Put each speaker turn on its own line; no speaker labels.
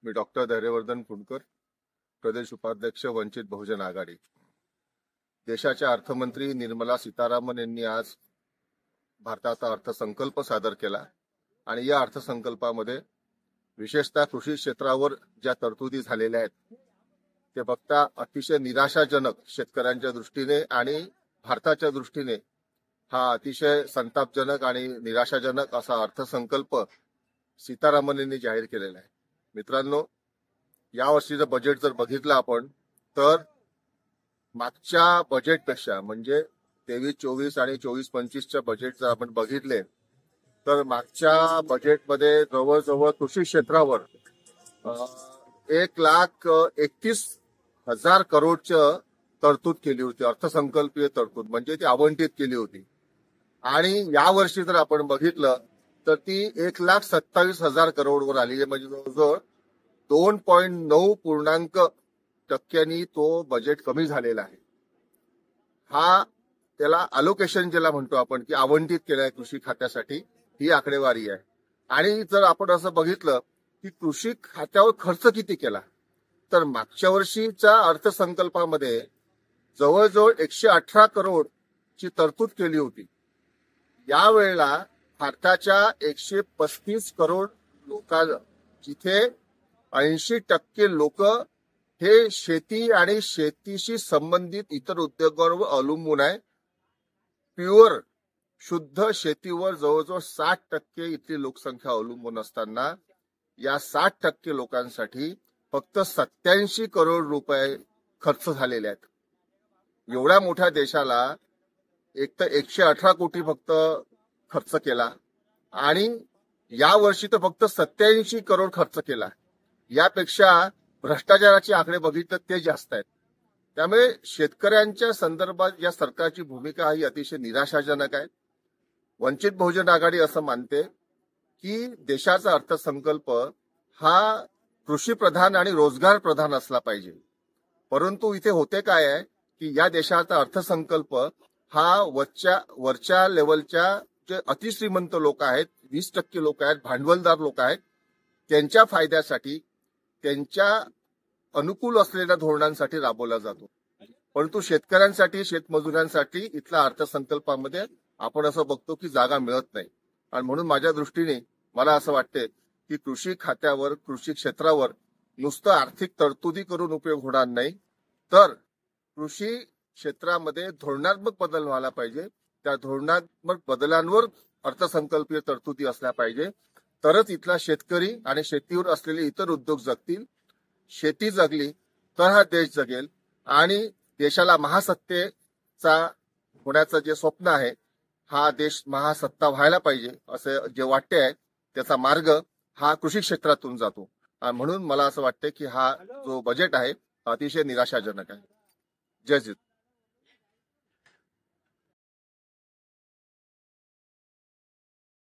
मी doctor Dhairyavardhan Fundkar, प्रदेश उपाध्यक्ष वंचित बहुजन आघाडी। देशाच्या अर्थमंत्री निर्मला सीतारामन यांनी आज भारताचा अर्थसंकल्प सादर केला आणि या अर्थसंकल्पामध्ये विशेषतः कृषी क्षेत्रावर ज्या तरतुदी झालेल्या आहेत ते बघता अतिशय निराशाजनक शेतकऱ्यांच्या दृष्टीने आणि भारताच्या दृष्टीने हा अतिशय संतापजनक आणि निराशाजनक असा अर्थसंकल्प सीतारामन यांनी जाहीर केलेला आहे। मित्रांनो, या वर्षीचं बजेट जर बघितलं आपण तर मागच्या बजेटपेक्षा म्हणजे 23-24 आणि 24-25 च्या बजेट जर आपण बघितले तर मागच्या बजेटमध्ये जवळजवळ कृषी क्षेत्रावर 1,31,000 करोडचं तरतूद केली होती, अर्थसंकल्पीय तरतूद म्हणजे ती आवंटित केली होती। आणि या वर्षी जर आपण बघितलं तर ती 1,27,000 करोडवर आली आहे, म्हणजे जवळजवळ 2.9% तो बजेट कमी झालेला आहे। हा त्याला अलोकेशन ज्याला म्हणतो आपण की आवंटित केलाय कृषी खात्यासाठी, ही आकडेवारी आहे। आणि जर आपण असं बघितलं की कृषी खात्यावर खर्च किती केला तर मागच्या वर्षीच्या अर्थसंकल्पामध्ये जवळजवळ 118 करोड ची तरतूद केली होती। यावेळेला भारताच्या 135 करोड लोकांना, जिथे 80% लोक हे शेती आणि शेतीशी संबंधित इतर उद्योगांवर अवलंबून आहे, प्युअर शुद्ध शेतीवर जवळजवळ 60% इथली लोकसंख्या अवलंबून असताना या 60% लोकांसाठी फक्त 87 करोड रुपये खर्च झालेले आहेत। एवढ्या मोठ्या देशाला एक तर 118 कोटी फक्त खर्च केला आणि या वर्षी तर फक्त 87 करोड खर्च केला। यापेक्षा भ्रष्टाचाराचे आकडे बघितले ते जास्त आहेत। त्यामुळे शेतकऱ्यांच्या संदर्भात या सरकारची भूमिका ही अतिशय निराशाजनक आहे। वंचित बहुजन आघाडी असं मानते की देशाचा अर्थसंकल्प हा कृषी प्रधान आणि रोजगार प्रधान असला पाहिजे, परंतु इथे होते काय आहे की या देशाचा अर्थसंकल्प हा वरच्या लेवलच्या जे अतिश्रीमंत लोक आहेत, 20% लोक आहेत, भांडवलदार लोक आहेत, त्यांच्या फायद्यासाठी त्यांच्या अनुकूल असलेल्या धोरणांसाठी राबवला जातो, परंतु शेतकऱ्यांसाठी शेतमजुरांसाठी इथल्या अर्थसंकल्पामध्ये आपण असं बघतो की जागा मिळत नाही। आणि म्हणून माझ्या दृष्टीने मला असं वाटते की कृषी खात्यावर कृषी क्षेत्रावर नुसतं आर्थिक तरतुदी करून उपयोग होणार नाही, तर कृषी क्षेत्रामध्ये धोरणात्मक बदल व्हायला पाहिजे। त्या धोरणात्मक बदलांवर अर्थसंकल्पीय तरतुदी असल्या पाहिजे, तरच इथला शेतकरी आणि शेतीवर असलेले इतर उद्योग जगतील। शेती जगली तर हा देश जगेल आणि देशाला महासत्तेचा होण्याचं जे स्वप्न आहे, हा देश महासत्ता व्हायला पाहिजे असं जे वाटते आहे, त्याचा मार्ग हा कृषी क्षेत्रातून जातो। आणि म्हणून मला असं वाटतं की हा जो बजेट आहे अतिशय निराशाजनक आहे। जय हिंद।